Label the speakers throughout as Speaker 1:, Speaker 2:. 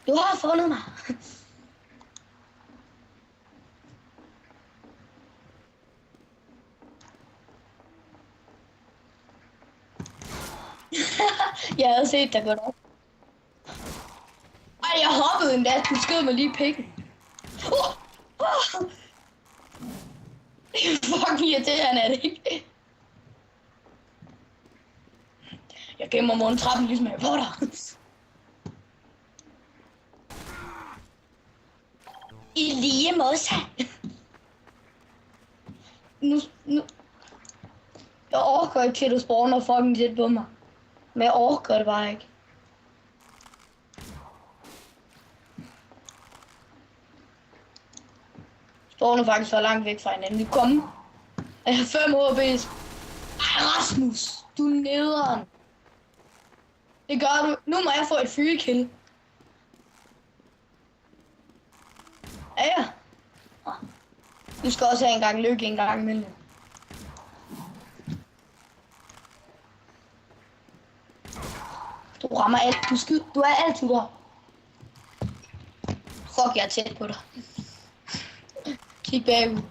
Speaker 1: Du har fundet mig. Jeg havde set dig godt op. Ej, jeg hoppede endda. Du skød mig lige i pikken. Fuck irriterende, er det ikke? Jeg gemmer mig under trappen ligesom Harry Potter. I lige måde. Nu. Jeg orker ikke til, at du spawner fucking tæt på mig. Men jeg orker det bare ikke. Spawner faktisk så langt væk fra hinanden. Vi kommer. Jeg har 5 HP's. Ej, Rasmus. Du er nederen. Det gør du. Nu må jeg få et free kill. Ja. Du skal også have en gang lykke en gang imellem. Du rammer alt. Du er altid der. Fuck, jeg er tæt på dig. Kig bagud.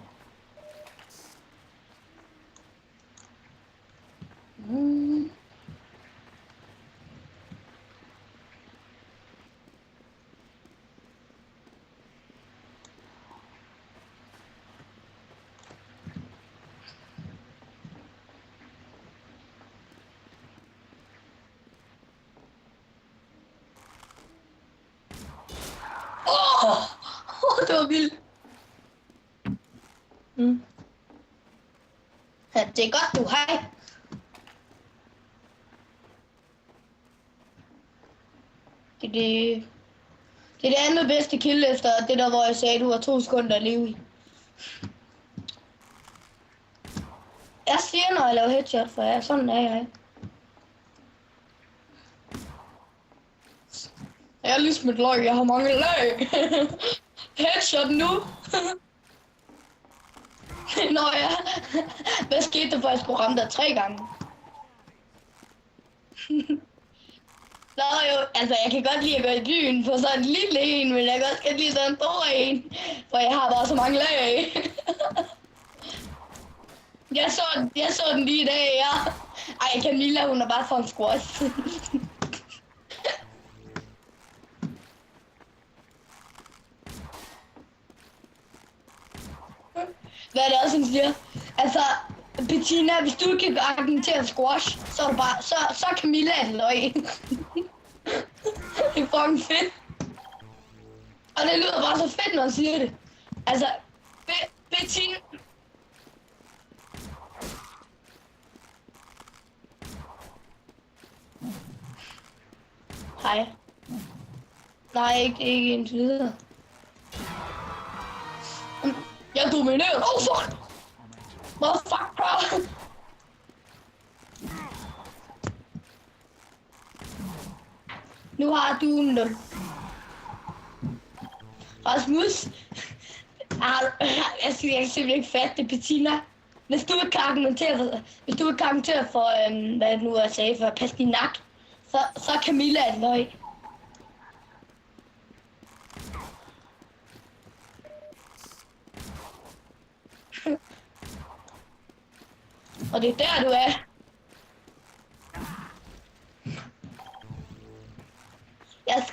Speaker 1: Det var vildt. Ja, det er godt, du har. Det er det andet bedste kill efter det der, hvor jeg sagde, du har 2 sekunder at leve i. Jeg siger, når jeg laver headshot, for jeg sådan er jeg. Jeg er ligesom et løg, jeg har mange lag. Headshot nu. Nå ja. Hvad skete der for, at jeg skulle ramme dig 3 gange? Nå jo, altså jeg kan godt lide at gå i byen på sådan en lille en, men jeg kan også godt lide sådan en stor en. For jeg har bare så mange lag. Jeg så den lige i dag, ja. Ej, Camilla, hun er bare for en squash. Hvad er det også, hun siger? Altså, Bettina, hvis du ikke kan argumentere squash, så er du bare, så er Camilla en løg. Det er fucking fedt. Og det lyder bare så fedt, når hun siger det. Altså, Bettina... Hej. Nej, ikke indtil videre. Jeg dominerer. Oh fuck! Motherfucker! Nu har du 0. Rasmus, jeg kan simpelthen ikke fatte det, Bettina. Hvis du ikke kan argumentere for, hvad jeg nu sagde for Pastinak, så er Camilla et løg. Og det er der, du er. Jeg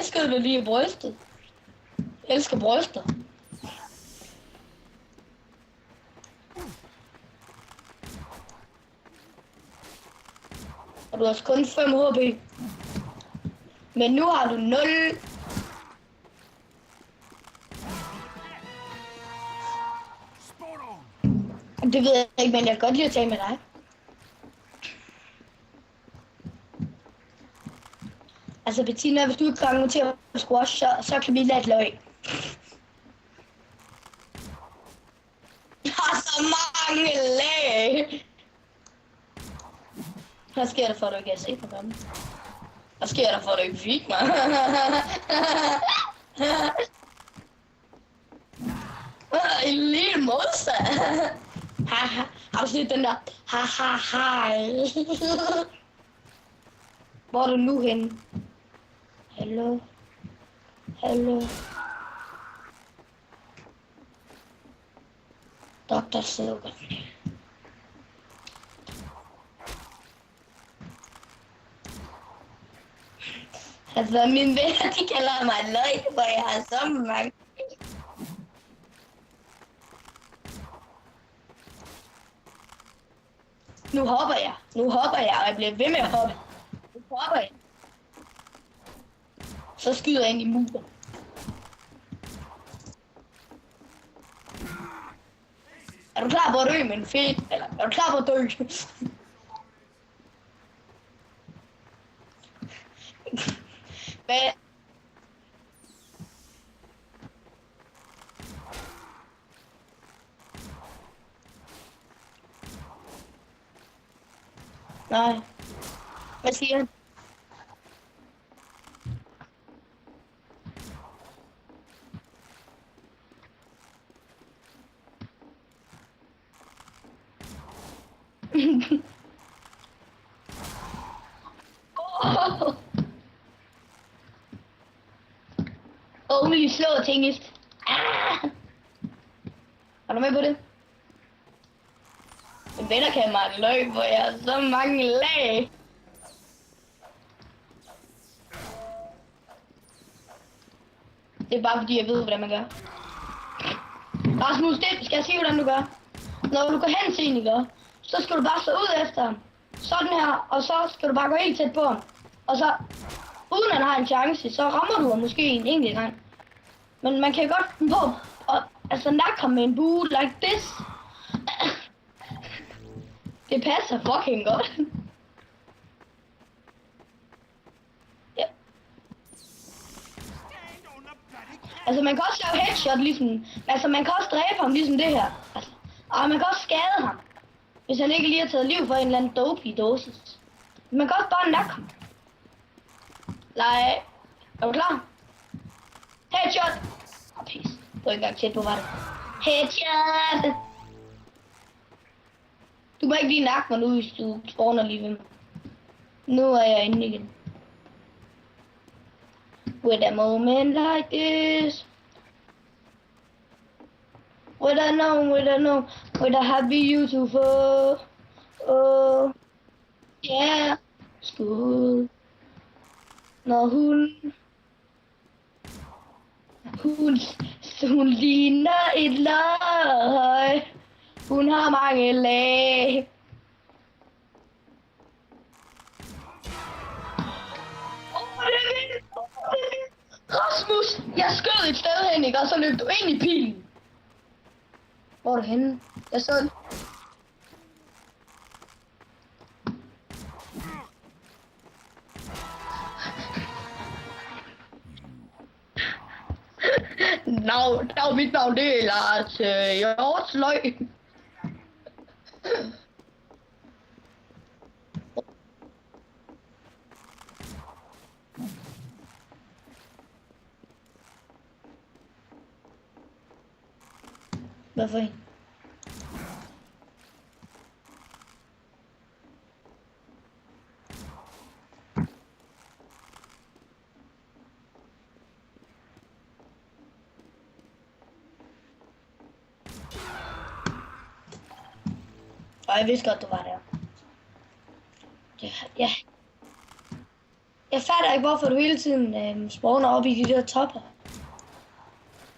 Speaker 1: skød dig lige i brystet. Jeg elsker bryster. Og du har kun 5 HP. Men nu har du 0. Det ved jeg ikke, men jeg kan godt lide at tale med dig. Altså Bettina, hvis du ikke kan argumentere for squash, så kan vi lade et løg. Jeg har så mange lag. Hvad sker der for, at du ikke kan se på dem? Hvad sker der for, at du ikke fik mig? En lille modstand. Haha, har du set den der? Haha. Hvor er du nu henne? Hallo. Hallo. Dr. Silver. Altså, mine venner, de kalder mig løg, hvor jeg har så mange. Nu hopper jeg, og jeg bliver ved med at hoppe. Nu hopper jeg. Så skyder jeg ind i muren. Er du klar på at dø, min fedt? Eller er du klar på at dø? Hvad? Nej. Hvad siger han? Only slow ting is... Ah! Er du med på det? En venner kan mig løg, hvor jeg har så mange lag. Det er bare fordi jeg ved, hvordan man gør. Rasmus, det skal jeg sige, hvordan du gør. Når du går hen til en, ikke? Så skal du bare stå ud efter ham. Sådan her, og så skal du bare gå helt tæt på ham. Og så, uden han har en chance, så rammer du ham måske en enkelt gang. Men man kan godt finde på, og altså nakke ham med en bue like this. Det passer fucking godt. Ja. Altså man kan også lave headshot ligesom, altså man kan også dræbe ham ligesom det her. Altså, og man kan også skade ham, hvis han ikke lige har taget liv for en eller anden dope dosis. Man kan også bare nakke ham. Nej. Er du klar? Headshot! Pis. Du er ikke engang tæt på, var det? Headshot! Du må ikke lige nakke mig nu, hvis du spawner lige ved mig. Nu er jeg inde igen. With a moment like this. With a know, with a happy beautiful. Oh, yeah. School. Når hun ligner et løg. Hun har mange lag. Rasmus, jeg skød et sted hen, ikke? Og så løb du ind i pilen. Hvor er du henne? Jeg så... Mit navn det er Lars Hjortsløg. Hvad for en? Og jeg vidste godt, du var der. Ja. Jeg fatter ikke, hvorfor du hele tiden spawner op i de der topper.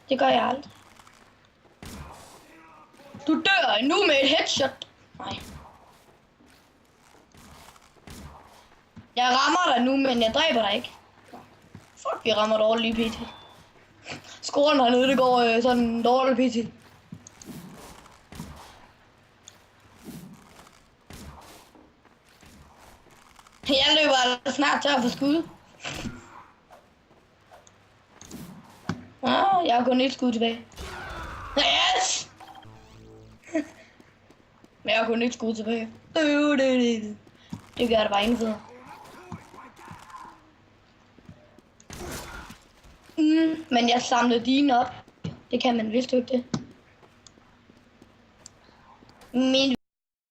Speaker 1: Det gør jeg aldrig. Du dør nu med et headshot. Nej. Jeg rammer dig nu, men jeg dræber dig ikke. Fuck, jeg rammer dårligt lige pt. Scoren hernede, det går sådan dårligt pt. Jeg løber altså snart tør for skud. Jeg har kun et skud tilbage. Yes! Men jeg har kun et skud tilbage. Det gør det bare endnu federe. Men jeg samlede dine op. Det kan man vist ikke det. Min